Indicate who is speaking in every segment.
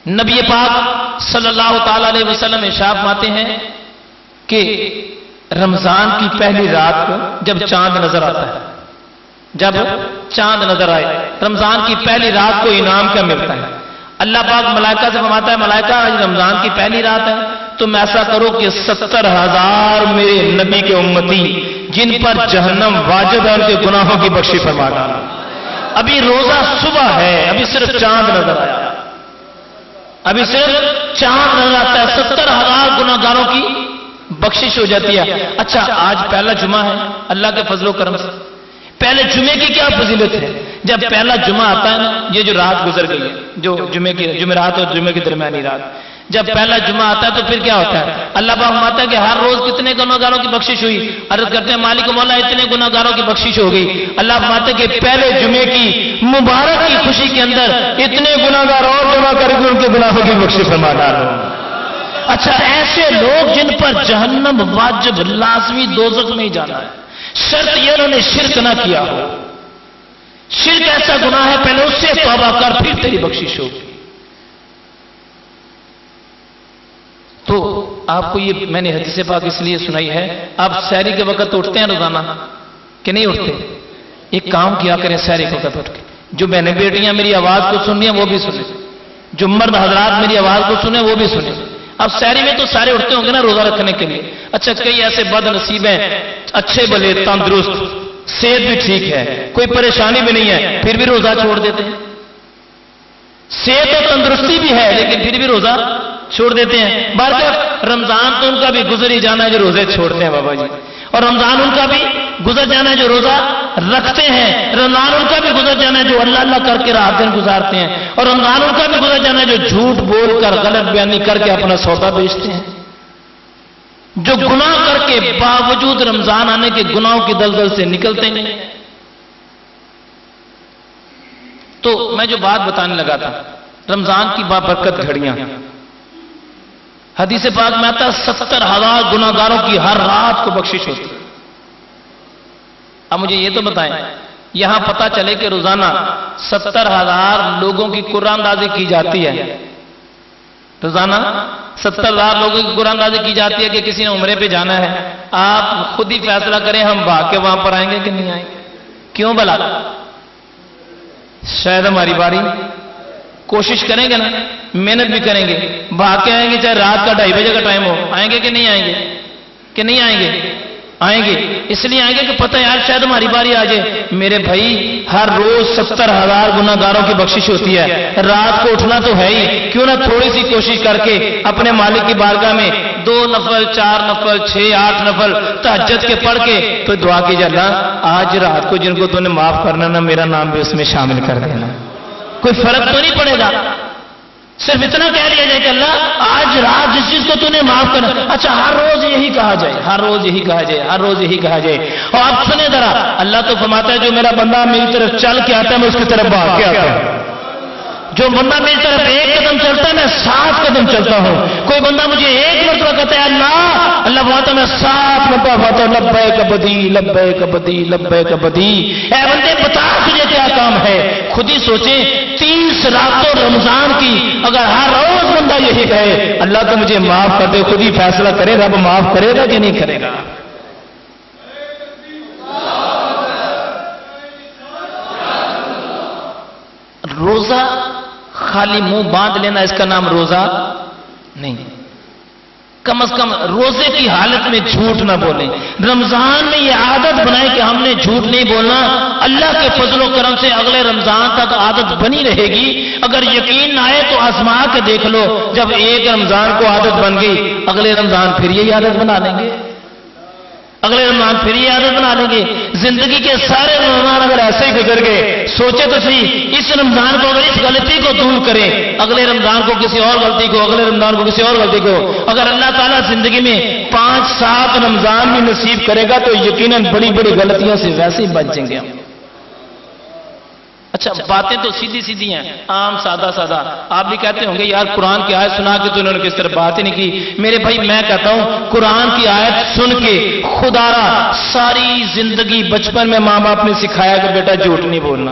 Speaker 1: نبی پاک صلی اللہ تعالی علیہ وسلم ارشاد فرماتے ہیں کہ رمضان کی پہلی رات کو جب چاند نظر آتا ہے، جب چاند نظر آئے رمضان کی پہلی رات کو انعام کیا ملتا ہے؟ اللہ پاک ملائکہ سے فرماتا ہے ملائکہ آج رمضان کی پہلی رات ہے، تم ایسا کرو کہ 70,000 میرے نبی کے امتی جن پر جہنم واجب ہے ان کے گناہوں کی بخشش فرما ڈالو۔ ابھی روزہ صبح ہے، ابھی صرف چاند نظر آیا، ابھی صرف چاند نظر آتا ہے، 70,000 گناہگاروں کی بخشش ہو جاتی ہے۔ اچھا آج پہلا جمعہ ہے، اللہ کے فضل و کرم سے پہلے جمعے کی کیا فضیلت ہے؟ جب پہلا جمعہ آتا ہے نا، یہ جو رات گزر گئی ہے، جو جمعرات اور جمعے کی درمیانی رات، جب پہلا جمعہ آتا ہے تو پھر کیا ہوتا ہے؟ اللہ پاک فرماتا ہے کہ ہر روز کتنے گناہگاروں کی بخشش ہوئی؟ عرض کرتے ہیں مالک مولا اتنے گناہگاروں کی بخشش ہو گئی۔ اللہ فرماتا ہے کہ پہلے جمعے کی مبارک کی خوشی کے اندر اتنے گناہگار اور جمع کر کے ان کے گناہوں کی بخشش فرما ڈالو۔ اچھا ایسے لوگ جن پر جہنم واجب لازمی دوزخ نہیں جانا ہے، شرط یہ انہوں نے شرک نہ کیا ہو۔ شرک ایسا گناہ ہے پہلے اس سے توبہ کر پھر تیری بخشش ہوگی۔ تو آپ کو یہ میں نے حدیث پاک اس لیے سنائی ہے، آپ سحری کے وقت اٹھتے ہیں روزانہ کہ نہیں اٹھتے؟ ایک کام کیا کریں سحری کے وقت اٹھ کے، جو بہنیں بیٹیاں میری آواز کو سن رہی ہیں وہ بھی سنیں، جو مرد حضرات میری آواز کو سنیں وہ بھی سنیں۔ اب سحری میں تو سارے اٹھتے ہوں گے نا روزہ رکھنے کے لیے۔ اچھا کئی ایسے بد نصیب ہیں، اچھے بھلے تندرست، صحت بھی ٹھیک ہے، کوئی پریشانی بھی نہیں ہے، پھر بھی روزہ چھوڑ دیتے ہیں۔ صحت اور تندرستی بھی ہے لیکن پھر بھی روزہ چھوڑ دیتے ہیں۔ برکت رمضان تو ان کا بھی گزر ہی جانا ہے جو روزے چھوڑتے ہیں بابا جی، اور رمضان ان کا بھی گزر جانا ہے جو روزہ رکھتے ہیں، رمضان ان کا بھی گزر جانا ہے جو اللہ اللہ کر کے رات دن گزارتے ہیں، اور رمضان ان کا بھی گزر جانا ہے جو جھوٹ بول کر غلط بیانی کر کے اپنا سودا بیچتے ہیں، جو گناہ کر کے باوجود رمضان آنے کے گناہوں کی دلدل سے نکلتے نہیں۔ تو میں جو بات بتانے لگا تھا رمضان کی بابرکت گھڑیاں، حدیث پاک میں آتا ہے 70,000 گناہگاروں کی ہر رات کو بخشش ہوتی ہے۔ اب مجھے یہ تو بتائیں یہاں پتہ چلے کہ روزانہ 70,000 لوگوں کی قرآن اندازی کی جاتی ہے، روزانہ 70,000 لوگوں کی قرآن اندازی کی جاتی ہے کہ کسی نے عمرے پہ جانا ہے، آپ خود ہی فیصلہ کریں ہم بھاگ کے وہاں پر آئیں گے کہ نہیں آئیں گے؟ کیوں بھلا؟ شاید ہماری باری، کوشش کریں گے نا، محنت بھی کریں گے، بھاگ کے آئیں گے چاہے رات کا 2:30 بجے کا ٹائم ہو، آئیں گے کہ نہیں آئیں گے؟ کہ نہیں آئیں گے؟ آئیں گے، اس لیے آئیں گے کہ پتہ یار شاید ہماری باری آ جائے۔ میرے بھائی ہر روز 70,000 گناہگاروں کی بخشش ہوتی ہے، رات کو اٹھنا تو ہے ہی، کیوں نہ تھوڑی سی کوشش کر کے اپنے مالک کی بارگاہ میں 2 نفل 4 نفل 6 8 نفل تہجد کے پڑھ کے تو دعا کیجیے اللہ آج رات کو جن کو تو نے معاف کرنا نا میرا نام بھی اس میں شامل کر دینا۔ کوئی فرق تو نہیں پڑے گا، صرف اتنا کہہ دیا جائے کہ اللہ آج رات جس چیز کو تو نے معاف کرنا۔ اچھا ہر روز یہی کہا جائے، ہر روز یہی کہا جائے، ہر روز یہی کہا جائے۔ اور آپ سنیں ذرا، اللہ تو فرماتا ہے جو میرا بندہ میری طرف چل کے آتا ہے میں اس کی طرف بھاگ کے آتا ہوں، جو بندہ میری طرف 1 قدم چلتا ہے میں 7 قدم چلتا ہوں۔ کوئی بندہ مجھے 1 مرتبہ کہتا ہے اللہ فرماتا ہے میں 7 مرتبہ فرماتا ہوں لبیک عبدی لبیک عبدی لبیک عبدی۔ اے بندے بتا تجھے کیا کام ہے؟ خود ہی سوچیں 30 راتوں رمضان کی اگر ہر روز بندہ یہی کہے اللہ تو مجھے معاف کر دے، خود ہی فیصلہ کرے رب معاف کرے گا کہ نہیں کرے گا؟ روزہ خالی منہ باندھ لینا اس کا نام روزہ نہیں، کم از کم روزے کی حالت میں جھوٹ نہ بولیں۔ رمضان میں یہ عادت بنائیں کہ ہم نے جھوٹ نہیں بولنا، اللہ کے فضل و کرم سے اگلے رمضان تک عادت بنی رہے گی۔ اگر یقین نہ آئے تو آزما کے دیکھ لو، جب ایک رمضان کو عادت بن گئی اگلے رمضان پھر یہی عادت بنا لیں گے، اگلے رمضان پھر یہ عادت بنا لیں گے۔ زندگی کے سارے رمضان اگر ایسے ہی گزر گئے، سوچے تو صحیح اس رمضان کو اگر اس غلطی کو دور کریں، اگلے رمضان کو کسی اور غلطی کو، اگلے رمضان کو کسی اور غلطی کو، اگر اللہ تعالیٰ زندگی میں 5-7 رمضان بھی نصیب کرے گا تو یقیناً بڑی بڑی غلطیوں سے ویسے ہی بچیں گے ہم۔ اچھا باتیں تو سیدھی سیدھی ہیں، عام سادہ سادہ، آپ بھی کہتے ہوں گے یار قرآن کی آیت سنا کے تو انہوں نے کس طرح بات ہی نہیں کی۔ میرے بھائی میں کہتا ہوں قرآن کی آیت سن کے خدا را ساری زندگی بچپن میں ماں باپ نے سکھایا کہ بیٹا جھوٹ نہیں بولنا،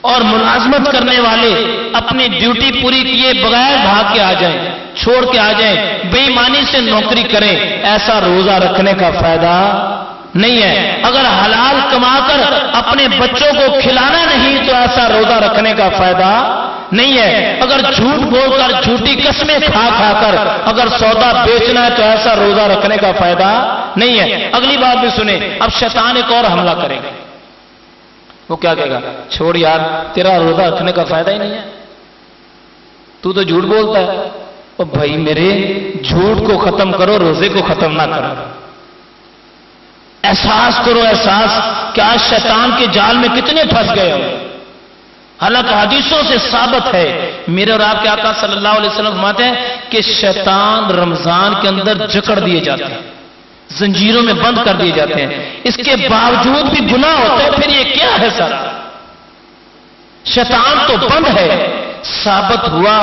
Speaker 1: اور ملازمت کرنے والے اپنی ڈیوٹی پوری کیے بغیر بھاگ کے آ جائیں، چھوڑ کے آ جائیں، بے ایمانی سے نوکری کریں، ایسا روزہ رکھنے کا فائدہ نہیں ہے۔ اگر حلال کما کر اپنے بچوں کو کھلانا نہیں تو ایسا روزہ رکھنے کا فائدہ نہیں ہے۔ اگر جھوٹ بول کر جھوٹی قسمیں کھا کھا کر اگر سودا بیچنا ہے تو ایسا روزہ رکھنے کا فائدہ نہیں ہے۔ اگلی بات بھی سنیں، اب شیطان ایک اور حملہ کرے گا۔ وہ کیا کہے گا؟ چھوڑ یار، تیرا روزہ رکھنے کا فائدہ ہی نہیں ہے، تو جھوٹ بولتا ہے۔ اور بھائی میرے، جھوٹ کو ختم کرو، روزے کو ختم نہ کرو۔ احساس کرو، احساس کہ آج شیطان کے جال میں کتنے پھنس گئے ہو۔ حالانکہ حدیثوں سے ثابت ہے، میرے اور آپ کے آقا صلی اللہ علیہ وسلم فرماتے ہیں کہ شیطان رمضان کے اندر جکڑ دیے جاتے ہیں، زنجیروں میں بند کر دیے جاتے ہیں، اس کے باوجود بھی گناہ ہوتا ہے۔ پھر یہ کیا ہے سر؟ شیطان تو بند ہے، ثابت ہوا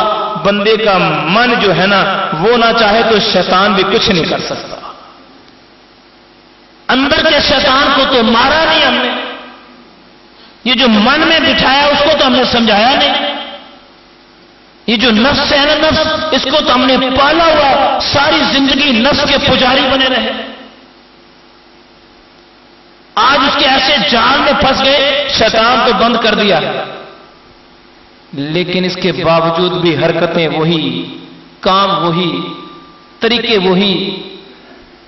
Speaker 1: بندے کا من جو ہے نا وہ نہ چاہے تو شیطان بھی کچھ نہیں کر سکتا۔ اندر کے شیطان کو تو مارا نہیں ہم نے، یہ جو من میں بٹھایا اس کو تو ہم نے سمجھایا نہیں۔ یہ جو نفس ہے نا، نفس، اس کو تو ہم نے پالا ہوا، ساری زندگی نفس کے پجاری بنے رہے، آج اس کے ایسے جال میں پھنس گئے، شیطان تو بند کر دیا، لیکن اس کے باوجود بھی حرکتیں وہی، کام وہی، طریقے وہی۔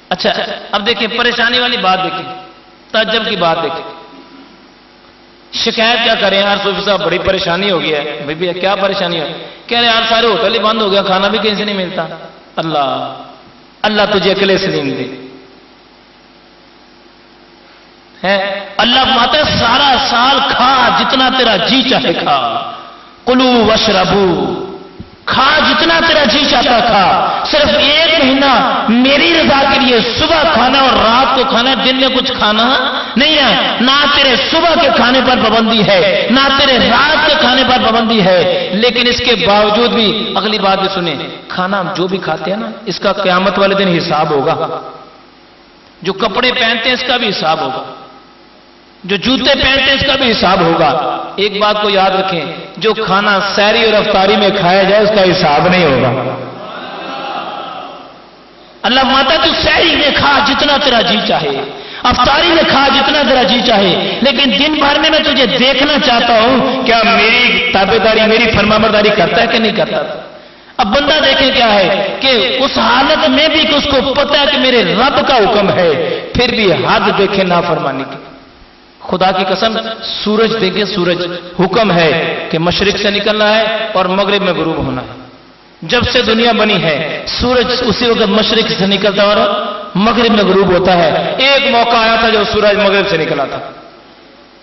Speaker 1: اچھا اب دیکھیں پریشانی والی بات، دیکھیں تعجب کی بات، دیکھیں شکایت کیا کریں یار صوفی صاحب بڑی پریشانی ہو گیا ہے۔ بھائی کیا پریشانی ہے؟ کہہ رہے یار سارے ہوٹل ہی بند ہو گیا، کھانا بھی کہیں سے نہیں ملتا۔ اللہ تجھے عقل سلیم دے ہے۔ اللہ فرماتا ہے سارا سال کھا جتنا تیرا جی چاہے کھا، کلو وشربو، کھا جتنا تیرا جی چاہتا کھا، صرف ایک مہینہ میری رضا کے لیے صبح کھانا اور رات کو کھانا، دن میں کچھ کھانا نہیں ہے۔ نہ تیرے صبح کے کھانے پر پابندی ہے، نہ تیرے رات کے کھانے پر پابندی ہے، لیکن اس کے باوجود بھی اگلی بات بھی سنیں، کھانا جو بھی کھاتے ہیں نا اس کا قیامت والے دن حساب ہوگا۔ جو کپڑے پہنتے ہیں اس کا بھی حساب ہوگا، جو جوتے پہنتے ہیں اس کا بھی حساب ہوگا۔ ایک بات کو یاد رکھیں، جو کھانا سحری اور افطاری میں کھایا جائے اس کا حساب نہیں ہوگا۔ اللہ ماتا تو سحری میں کھا جتنا تیرا جی چاہے، افطاری میں کھا جتنا تیرا جی چاہے، لیکن دن بھر میں تجھے دیکھنا چاہتا ہوں کیا میری تابعداری، میری فرمانبرداری کرتا ہے کہ نہیں کرتا۔ اب بندہ دیکھیں کیا ہے کہ اس حالت میں بھی کہ اس کو پتا ہے کہ میرے رب کا حکم ہے، پھر بھی حد دیکھیں نافرمانی کی۔ خدا کی قسم سورج دیکھیں، سورج حکم ہے کہ مشرق سے نکلنا ہے اور مغرب میں غروب ہونا ہے۔ جب سے دنیا بنی ہے سورج اسی وقت مشرق سے نکلتا اور مغرب میں غروب ہوتا ہے۔ ایک موقع آیا تھا جو سورج مغرب سے نکلا تھا،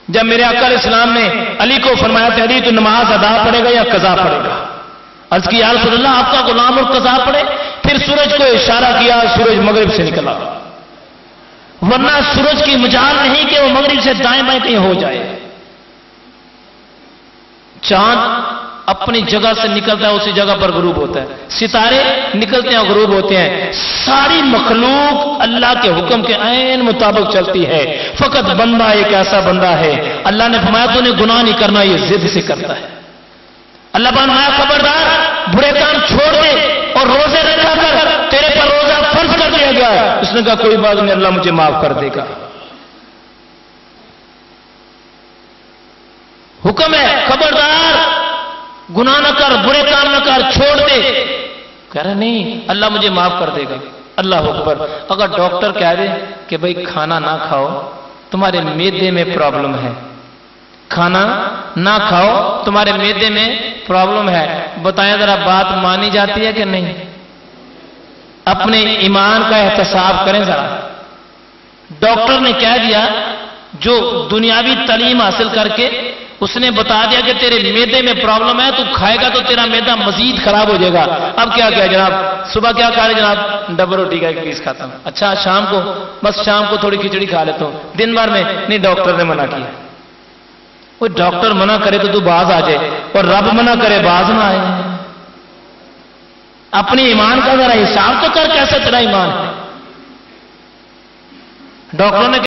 Speaker 1: جب میرے آقا علیہ السلام نے علی کو فرمایا تھا علی تو نماز ادا پڑے گا یا قضا پڑے گا؟ عرض کی یا رسول اللہ آپ کا غلام اور قضا پڑے؟ پھر سورج کو اشارہ کیا، سورج مغرب سے نکلا، ورنہ سورج کی مجال نہیں کہ وہ مغرب سے دائیں بائیں کہیں ہو جائے۔ چاند اپنی جگہ سے نکلتا ہے اسی جگہ پر غروب ہوتا ہے، ستارے نکلتے ہیں غروب ہوتے ہیں، ساری مخلوق اللہ کے حکم کے عین مطابق چلتی ہے، فقط بندہ ایک ایسا بندہ ہے اللہ نے فرمایا تو نے گناہ نہیں کرنا، یہ ضد سے کرتا ہے۔ اللہ نے فرمایا خبردار برے کام چھوڑ دے اور روزے رکھا کر، تیرے پر روزہ فرض کر دیا گیا ہے۔ اس نے کہا کوئی بات نہیں، اللہ مجھے معاف کر دے گا۔ حکم ہے خبردار گناہ نہ کر، برے کام نہ کر، چھوڑ دے۔ کہہ رہا نہیں اللہ مجھے معاف کر دے گا۔ اللہ اکبر۔ اگر ڈاکٹر کہہ دے کہ بھئی کھانا نہ کھاؤ تمہارے معدے میں پرابلم ہے، کھانا نہ کھاؤ تمہارے معدے میں پرابلم ہے، بتائیں ذرا بات مانی جاتی ہے کہ نہیں؟ اپنے ایمان کا احتساب کریں ذرا۔ ڈاکٹر نے کہہ دیا، جو دنیاوی تعلیم حاصل کر کے اس نے بتا دیا کہ تیرے معدے میں پرابلم ہے، تو کھائے گا تو تیرا معدہ مزید خراب ہو جائے گا۔ اب کیا کیا جناب؟ صبح کیا کھا رہے جناب؟ ڈبل روٹی کا ایک پیس کھاتا ہوں۔ اچھا شام کو؟ بس شام کو تھوڑی کھچڑی کھا لیتا ہوں۔ دن بھر میں نہیں، ڈاکٹر نے منع کیا۔ وہ ڈاکٹر منع کرے تو باز آ جائے اور رب منع کرے باز نہ آئے۔ اپنے ایمان کا ذرا حساب تو کر، کیسے تیرا ایمان ہے؟ ڈاکٹروں نے